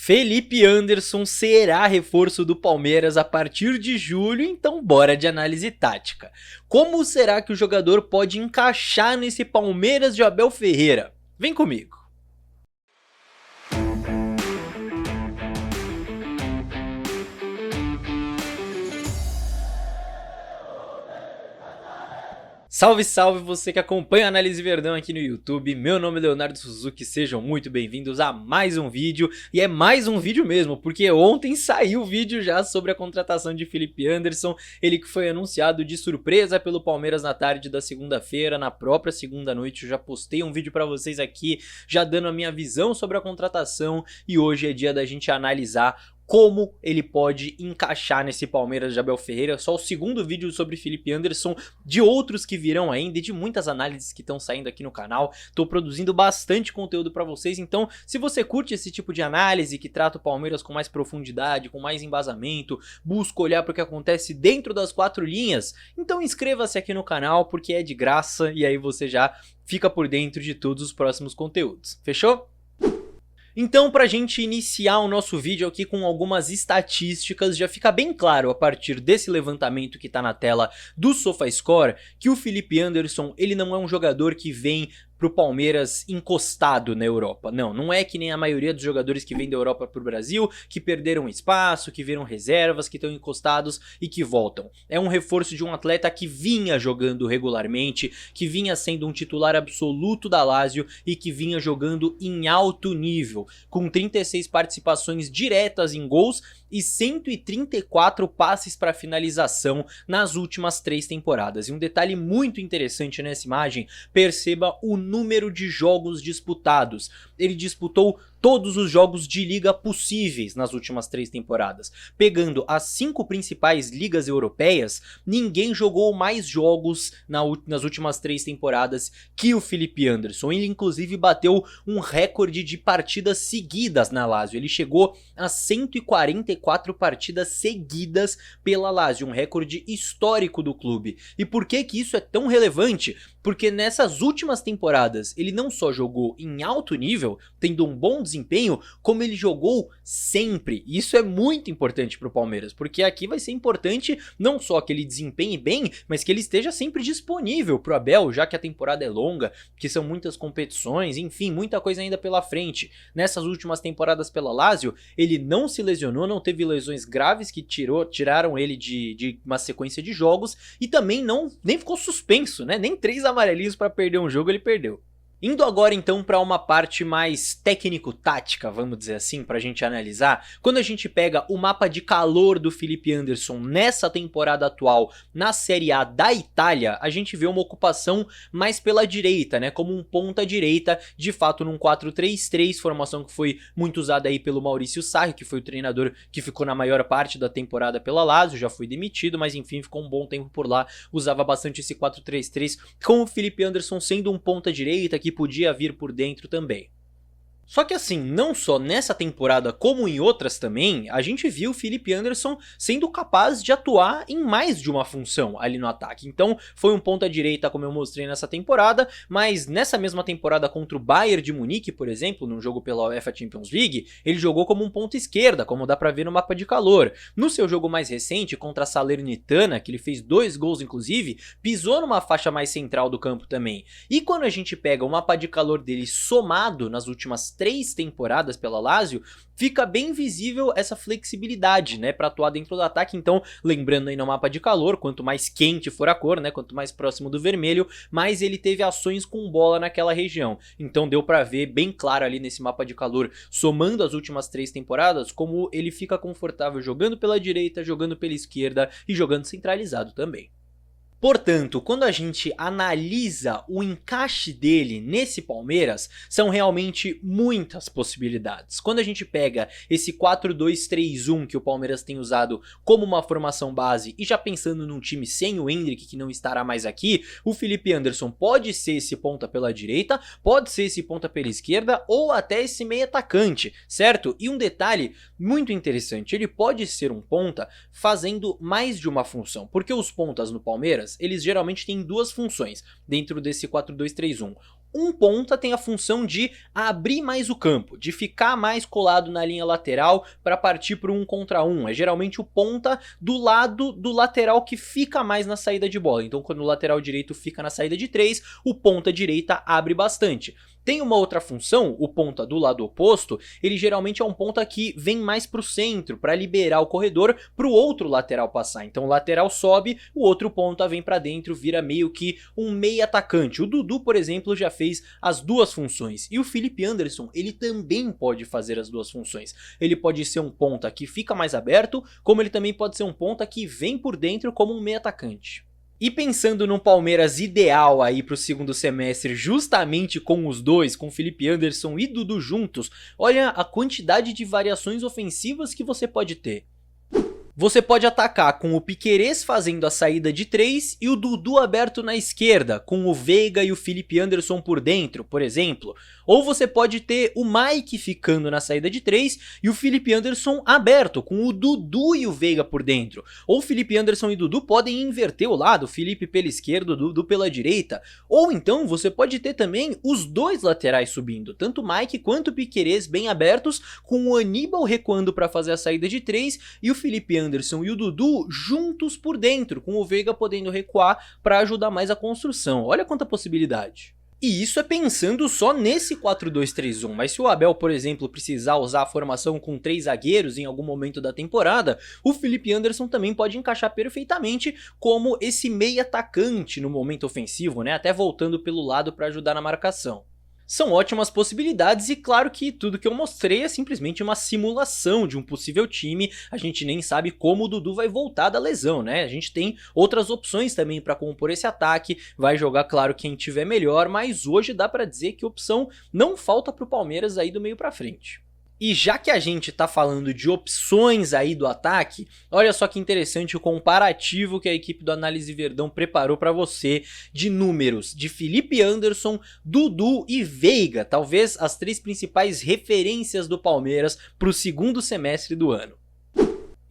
Felipe Anderson será reforço do Palmeiras a partir de julho, então bora de análise tática. Como será que o jogador pode encaixar nesse Palmeiras de Abel Ferreira? Vem comigo. Salve, salve você que acompanha a Análise Verdão aqui no YouTube, meu nome é Leonardo Suzuki, sejam muito bem-vindos a mais um vídeo, e é mais um vídeo mesmo, porque ontem saiu o vídeo já sobre a contratação de Felipe Anderson, ele que foi anunciado de surpresa pelo Palmeiras na tarde da segunda-feira, na própria segunda noite eu já postei um vídeo pra vocês aqui, já dando a minha visão sobre a contratação, e hoje é dia da gente analisar como ele pode encaixar nesse Palmeiras de Abel Ferreira. Só o segundo vídeo sobre Felipe Anderson, de outros que virão ainda e de muitas análises que estão saindo aqui no canal. Tô produzindo bastante conteúdo pra vocês, então se você curte esse tipo de análise que trata o Palmeiras com mais profundidade, com mais embasamento, busca olhar para o que acontece dentro das quatro linhas, então inscreva-se aqui no canal porque é de graça e aí você já fica por dentro de todos os próximos conteúdos. Fechou? Então, pra gente iniciar o nosso vídeo aqui com algumas estatísticas, já fica bem claro a partir desse levantamento que tá na tela do SofaScore que o Felipe Anderson, ele não é um jogador que vem pro Palmeiras encostado na Europa. Não é que nem a maioria dos jogadores que vêm da Europa pro Brasil, que perderam espaço, que viram reservas, que estão encostados e que voltam. É um reforço de um atleta que vinha jogando regularmente, que vinha sendo um titular absoluto da Lazio e que vinha jogando em alto nível, com 36 participações diretas em gols e 134 passes para finalização nas últimas 3 temporadas. E um detalhe muito interessante nessa imagem, perceba o número de jogos disputados. Ele disputou todos os jogos de liga possíveis nas últimas 3 temporadas. Pegando as 5 principais ligas europeias, ninguém jogou mais jogos nas últimas 3 temporadas que o Felipe Anderson. Ele inclusive bateu um recorde de partidas seguidas na Lazio. Ele chegou a 144 partidas seguidas pela Lazio, um recorde histórico do clube. E por que isso é tão relevante? Porque nessas últimas temporadas ele não só jogou em alto nível, tendo um bom desempenho, como ele jogou sempre. Isso é muito importante para o Palmeiras, porque aqui vai ser importante não só que ele desempenhe bem, mas que ele esteja sempre disponível para o Abel, já que a temporada é longa, que são muitas competições, enfim, muita coisa ainda pela frente. Nessas últimas temporadas pela Lazio, ele não se lesionou, não teve lesões graves que tiraram ele de uma sequência de jogos e também nem ficou suspenso, né? Nem 3 amarelinhos para perder um jogo ele perdeu. Indo agora então para uma parte mais técnico-tática, vamos dizer assim, para a gente analisar, quando a gente pega o mapa de calor do Felipe Anderson nessa temporada atual na Série A da Itália, a gente vê uma ocupação mais pela direita, né, como um ponta-direita, de fato num 4-3-3, formação que foi muito usada aí pelo Maurício Sarri, que foi o treinador que ficou na maior parte da temporada pela Lazio, já foi demitido, mas enfim, ficou um bom tempo por lá, usava bastante esse 4-3-3, com o Felipe Anderson sendo um ponta-direita que podia vir por dentro também. Só que assim, não só nessa temporada como em outras também, a gente viu o Felipe Anderson sendo capaz de atuar em mais de uma função ali no ataque. Então foi um ponta direita como eu mostrei nessa temporada, mas nessa mesma temporada contra o Bayern de Munique, por exemplo, num jogo pela UEFA Champions League, ele jogou como um ponta esquerda, como dá pra ver no mapa de calor. No seu jogo mais recente, contra a Salernitana, que ele fez 2 gols inclusive, pisou numa faixa mais central do campo também. E quando a gente pega o mapa de calor dele somado nas últimas 3 temporadas pela Lazio, fica bem visível essa flexibilidade, né, para atuar dentro do ataque. Então, lembrando aí no mapa de calor, quanto mais quente for a cor, né, quanto mais próximo do vermelho, mais ele teve ações com bola naquela região. Então deu para ver bem claro ali nesse mapa de calor, somando as últimas 3 temporadas, como ele fica confortável jogando pela direita, jogando pela esquerda e jogando centralizado também. Portanto, quando a gente analisa o encaixe dele nesse Palmeiras, são realmente muitas possibilidades. Quando a gente pega esse 4-2-3-1 que o Palmeiras tem usado como uma formação base e já pensando num time sem o Endrick, que não estará mais aqui, o Felipe Anderson pode ser esse ponta pela direita, pode ser esse ponta pela esquerda ou até esse meio atacante, certo? E um detalhe muito interessante, ele pode ser um ponta fazendo mais de uma função, porque os pontas no Palmeiras eles geralmente têm 2 funções dentro desse 4-2-3-1. Um ponta tem a função de abrir mais o campo, de ficar mais colado na linha lateral para partir para um contra um. É geralmente o ponta do lado do lateral que fica mais na saída de bola. Então quando o lateral direito fica na saída de 3, o ponta direita abre bastante. Tem uma outra função, o ponta do lado oposto, ele geralmente é um ponta que vem mais para o centro, para liberar o corredor para o outro lateral passar. Então o lateral sobe, o outro ponta vem para dentro, vira meio que um meio atacante. O Dudu, por exemplo, já fez as duas funções. E o Felipe Anderson, ele também pode fazer as duas funções. Ele pode ser um ponta que fica mais aberto, como ele também pode ser um ponta que vem por dentro como um meio atacante. E pensando num Palmeiras ideal aí para o segundo semestre, justamente com os dois, com Felipe Anderson e Dudu juntos, olha a quantidade de variações ofensivas que você pode ter. Você pode atacar com o Piquerez fazendo a saída de 3 e o Dudu aberto na esquerda, com o Veiga e o Felipe Anderson por dentro, por exemplo. Ou você pode ter o Mike ficando na saída de 3 e o Felipe Anderson aberto, com o Dudu e o Veiga por dentro. Ou o Felipe Anderson e o Dudu podem inverter o lado, o Felipe pela esquerda, o Dudu pela direita. Ou então você pode ter também os dois laterais subindo, tanto o Mike quanto o Piquerez bem abertos, com o Aníbal recuando para fazer a saída de 3 e o Felipe Anderson e o Dudu juntos por dentro, com o Veiga podendo recuar para ajudar mais a construção. Olha quanta possibilidade. E isso é pensando só nesse 4-2-3-1, mas se o Abel, por exemplo, precisar usar a formação com 3 zagueiros em algum momento da temporada, o Felipe Anderson também pode encaixar perfeitamente como esse meio atacante no momento ofensivo, né? Até voltando pelo lado para ajudar na marcação. São ótimas possibilidades e claro que tudo que eu mostrei é simplesmente uma simulação de um possível time, a gente nem sabe como o Dudu vai voltar da lesão, né? A gente tem outras opções também para compor esse ataque, vai jogar claro quem tiver melhor, mas hoje dá para dizer que opção não falta pro Palmeiras aí do meio para frente. E já que a gente tá falando de opções aí do ataque, olha só que interessante o comparativo que a equipe do Análise Verdão preparou para você de números de Felipe Anderson, Dudu e Veiga, talvez as 3 principais referências do Palmeiras para o segundo semestre do ano.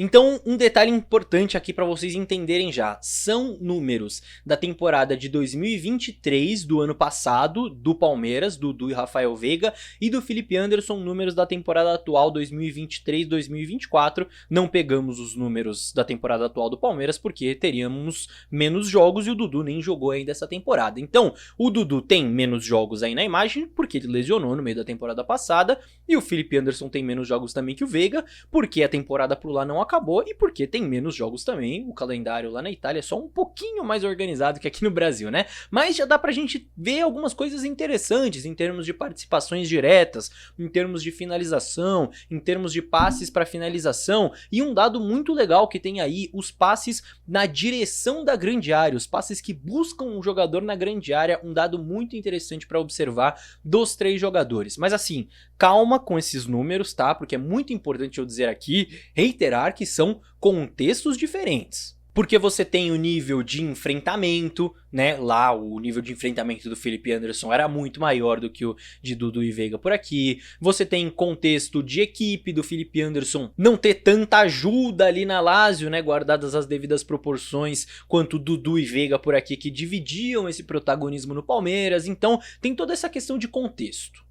Então, um detalhe importante aqui para vocês entenderem já, são números da temporada de 2023 do ano passado, do Palmeiras, Dudu e Rafael Veiga, e do Felipe Anderson, números da temporada atual 2023-2024, não pegamos os números da temporada atual do Palmeiras porque teríamos menos jogos e o Dudu nem jogou ainda essa temporada. Então, o Dudu tem menos jogos aí na imagem porque ele lesionou no meio da temporada passada, e o Felipe Anderson tem menos jogos também que o Veiga, porque a temporada por lá não acabou e porque tem menos jogos também, o calendário lá na Itália é só um pouquinho mais organizado que aqui no Brasil, né? Mas já dá pra gente ver algumas coisas interessantes em termos de participações diretas, em termos de finalização, em termos de passes para finalização, e um dado muito legal que tem aí, os passes na direção da grande área, os passes que buscam um jogador na grande área, um dado muito interessante para observar dos 3 jogadores. Mas assim, calma com esses números, tá? Porque é muito importante eu dizer aqui, reiterar que são contextos diferentes. Porque você tem o nível de enfrentamento, né? Lá o nível de enfrentamento do Felipe Anderson era muito maior do que o de Dudu e Veiga por aqui. Você tem contexto de equipe do Felipe Anderson não ter tanta ajuda ali na Lazio, né? Guardadas as devidas proporções, quanto Dudu e Veiga por aqui que dividiam esse protagonismo no Palmeiras. Então tem toda essa questão de contexto.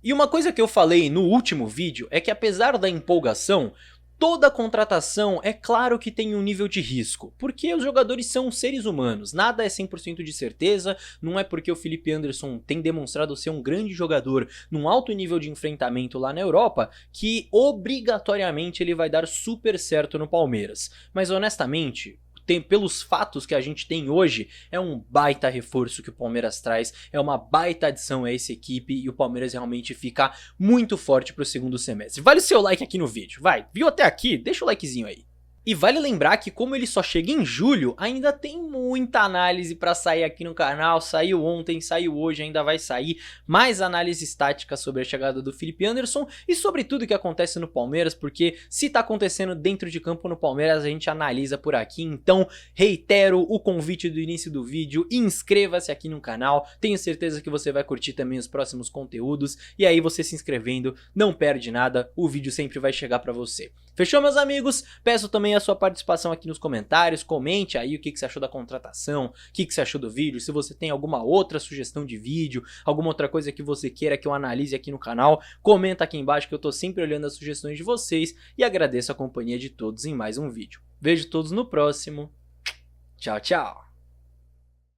E uma coisa que eu falei no último vídeo é que apesar da empolgação, toda contratação é claro que tem um nível de risco, porque os jogadores são seres humanos, nada é 100% de certeza, não é porque o Felipe Anderson tem demonstrado ser um grande jogador num alto nível de enfrentamento lá na Europa, que obrigatoriamente ele vai dar super certo no Palmeiras. Mas honestamente, pelos fatos que a gente tem hoje, é um baita reforço que o Palmeiras traz, é uma baita adição a essa equipe e o Palmeiras realmente fica muito forte pro segundo semestre. Vale o seu like aqui no vídeo, vai, viu até aqui? Deixa o likezinho aí. E vale lembrar que como ele só chega em julho, ainda tem muita análise para sair aqui no canal, saiu ontem, saiu hoje, ainda vai sair mais análises táticas sobre a chegada do Felipe Anderson e sobre tudo que acontece no Palmeiras, porque se tá acontecendo dentro de campo no Palmeiras, a gente analisa por aqui, então reitero o convite do início do vídeo, inscreva-se aqui no canal, tenho certeza que você vai curtir também os próximos conteúdos, e aí você se inscrevendo, não perde nada, o vídeo sempre vai chegar para você. Fechou, meus amigos? Peço também a sua participação aqui nos comentários, comente aí o que você achou da contratação, o que você achou do vídeo, se você tem alguma outra sugestão de vídeo, alguma outra coisa que você queira que eu analise aqui no canal, comenta aqui embaixo que eu tô sempre olhando as sugestões de vocês e agradeço a companhia de todos em mais um vídeo. Vejo todos no próximo. Tchau, tchau!